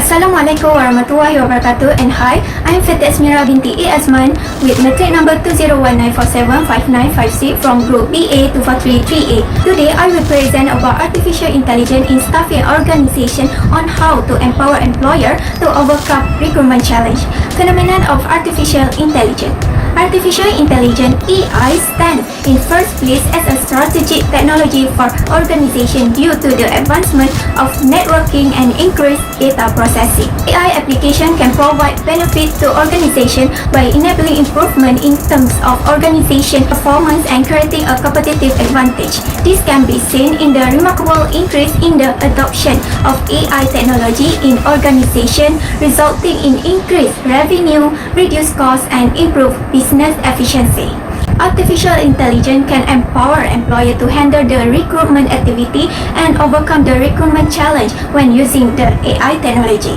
Assalamualaikum warahmatullahi wabarakatuh, and hi, I'm Fetty Asmira Binti A.Azman with matric number 201947595 from Group BA 243-3A. Today, I will present about artificial intelligence in staffing organization on how to empower employer to overcome recruitment challenge. Phenomenon of artificial intelligence. Artificial intelligence (AI) stands in first place as a strategic technology for organization due to the advancement of networking and increased data processing. AI application can provide benefit to organization by enabling improvement in terms of organization performance and creating a competitive advantage. This can be seen in the remarkable increase in the adoption of AI technology in organization, resulting in increased revenue, reduced costs, and improved business efficiency. Artificial intelligence can empower employers to handle the recruitment activity and overcome the recruitment challenge when using the AI technology.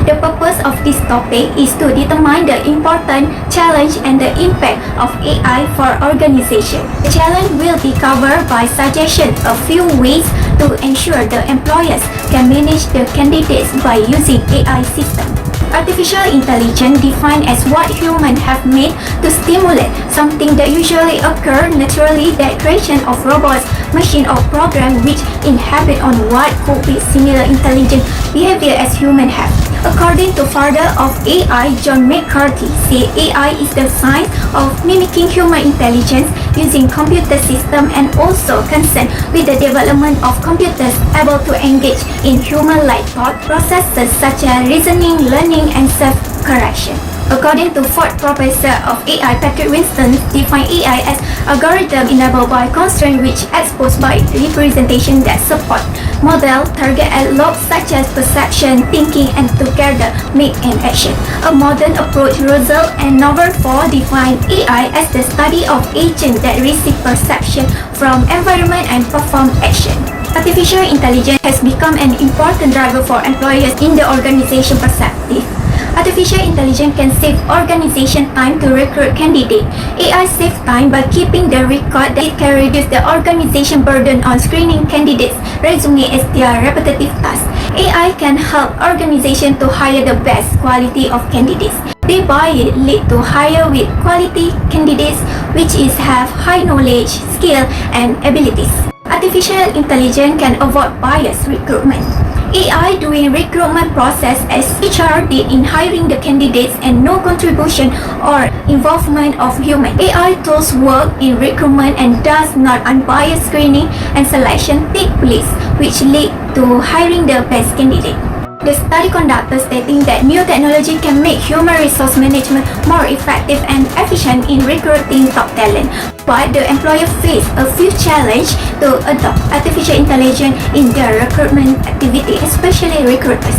The purpose of this topic is to determine the important challenge and the impact of AI for organization. The challenge will be covered by suggestions a few ways to ensure the employers can manage the candidates by using AI system. Artificial intelligence defined as what humans have made to stimulate something that usually occurs naturally, that creation of robots, machine or program which inhabit on what could be similar intelligent behavior as humans have. According to father of AI, John McCarthy, said AI is the science of mimicking human intelligence using computer system and also concerned with the development of computers able to engage in human-like thought processes such as reasoning, learning, and self-correction. According to Ford professor of AI, Patrick Winston, define AI as algorithm enabled by constraint which exposed by representation that support model target and logs such as perception, thinking, and together make an action. A modern approach result and number 4 define AI as the study of agents that receive perception from environment and perform action. Artificial intelligence has become an important driver for employers in the organization perspective. Artificial intelligence can save organization time to recruit candidates. AI saves time by keeping the record that it can reduce the organization burden on screening candidates' resume as their repetitive task. AI can help organization to hire the best quality of candidates. Thereby lead to hire with quality candidates which is have high knowledge, skill, and abilities. Artificial intelligence can avoid biased recruitment. AI during recruitment process as HR did in hiring the candidates and no contribution or involvement of human. AI tools work in recruitment and does not unbiased screening and selection take place, which lead to hiring the best candidate. The study conducted stating that new technology can make human resource management more effective and efficient in recruiting top talent. But the employer face a few challenges to adopt artificial intelligence in their recruitment activity, especially recruiters.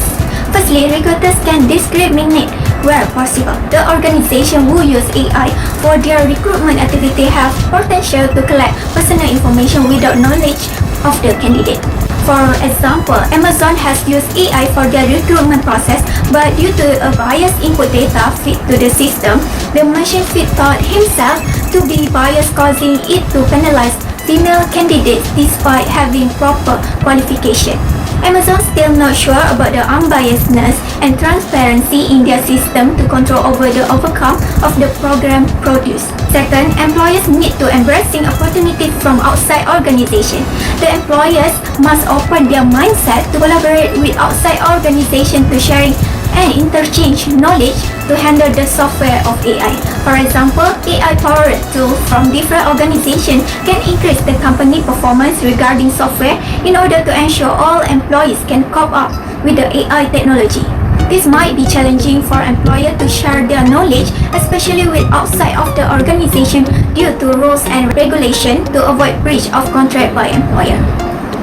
Firstly, recruiters can discriminate where possible. The organization who use AI for their recruitment activity have potential to collect personal information without knowledge of the candidate. For example, Amazon has used AI for their recruitment process, but due to a biased input data feed to the system, the machine feed thought himself to be biased, causing it to penalize female candidates despite having proper qualification. Amazon still not sure about the unbiasedness and transparency in their system to control over the outcome of the program produced. Second, employers need to embracing opportunities from outside organization. The employers must open their mindset to collaborate with outside organization to sharing and interchange knowledge to handle the software of AI. For example, AI-powered tools from different organizations can increase the company performance regarding software in order to ensure all employees can cope up with the AI technology. This might be challenging for employers to share their knowledge, especially with outside of the organization due to rules and regulation to avoid breach of contract by employer.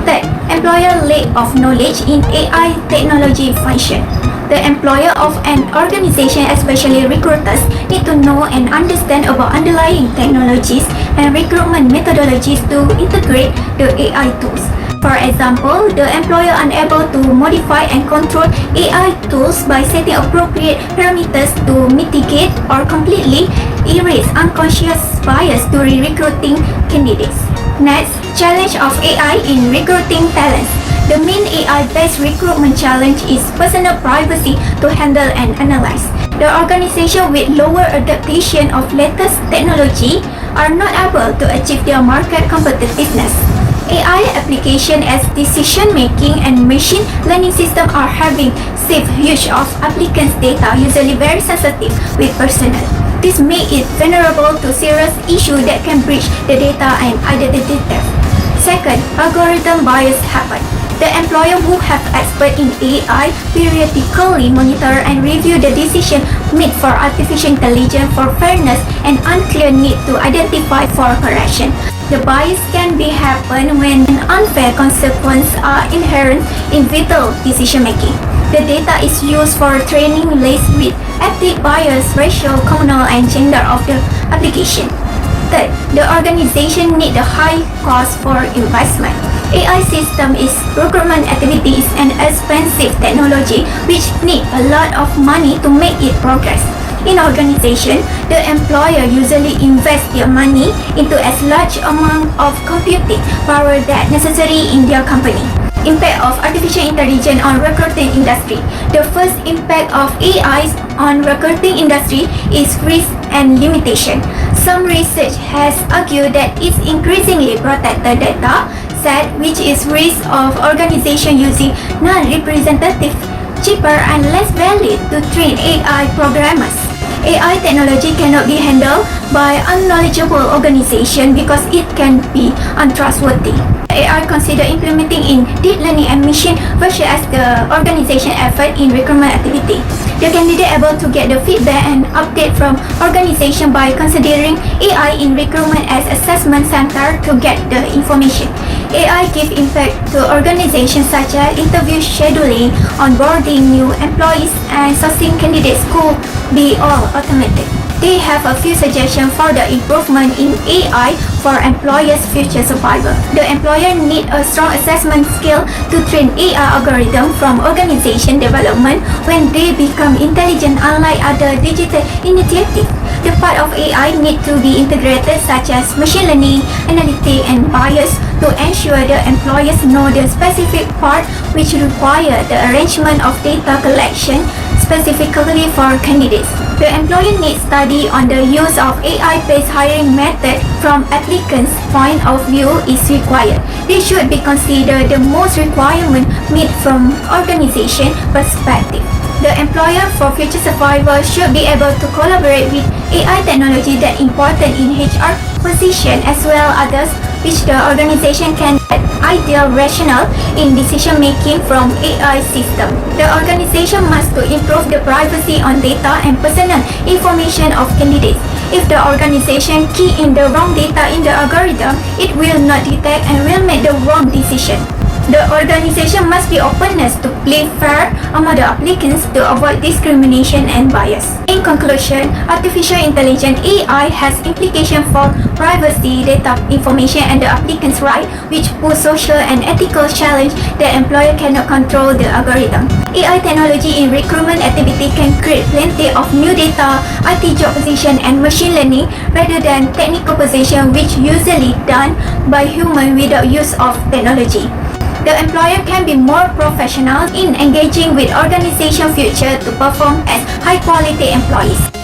Third, employer lack of knowledge in AI technology function. The employer of an organization, especially recruiters, need to know and understand about underlying technologies and recruitment methodologies to integrate the AI tools. For example, the employer unable to modify and control AI tools by setting appropriate parameters to mitigate or completely erase unconscious bias during recruiting candidates. Next, challenge of AI in recruiting talents. The main AI-based recruitment challenge is personal privacy to handle and analyze. The organization with lower adaptation of latest technology are not able to achieve their market competitiveness. AI application as decision-making and machine learning system are having safe use of applicants' data, usually very sensitive with personnel. This makes it vulnerable to serious issues that can breach the data and identity theft. Second, algorithm bias happen. The employer who have expert in AI periodically monitor and review the decision made for artificial intelligence for fairness and unclear need to identify for correction. The bias can be happen when unfair consequences are inherent in vital decision making. The data is used for training laced with ethnic bias, racial, communal, and gender of the application. Third, the organization need a high cost for investment. AI system is recruitment activity is an expensive technology which need a lot of money to make it progress. In organization, the employer usually invests their money into as large amount of computing power that necessary in their company. Impact of artificial intelligence on recruiting industry. The first impact of AI on recruiting industry is risk and limitation. Some research has argued that it's increasingly protected data set which is risk of organization using non-representative, cheaper and less valid to train AI programmers. AI technology cannot be handled by unknowledgeable organization because it can be untrustworthy. AI consider implementing in deep learning and machine versus as the organization effort in recruitment activity. The candidate able to get the feedback and update from organization by considering AI in recruitment as assessment center to get the information. AI give impact to organizations such as interview scheduling, onboarding new employees, and sourcing candidates could be all automated. They have a few suggestions for the improvement in AI for employers' future survival. The employer need a strong assessment skill to train AI algorithm from organization development when they become intelligent unlike other digital initiatives. The part of AI need to be integrated such as machine learning, analytics, and bias to ensure the employers know the specific part which require the arrangement of data collection specifically for candidates. The employer needs study on the use of AI-based hiring method from applicants' point of view is required. They should be considered the most requirement made from organization perspective. The employer for future survival should be able to collaborate with AI technology that important in HR position as well others which the organization can get ideal rationale in decision making from AI system. The organization must to improve the privacy on data and personal information of candidates. If the organization key in the wrong data in the algorithm, it will not detect and will make the wrong decision. The organization must be openness to play fair among the applicants to avoid discrimination and bias. In conclusion, artificial intelligence AI has implications for privacy, data information, and the applicant's right, which pose social and ethical challenge that employer cannot control the algorithm. AI technology in recruitment activity can create plenty of new data, IT job position, and machine learning rather than technical position which usually done by human without use of technology. The employer can be more professional in engaging with organization future to perform as high-quality employees.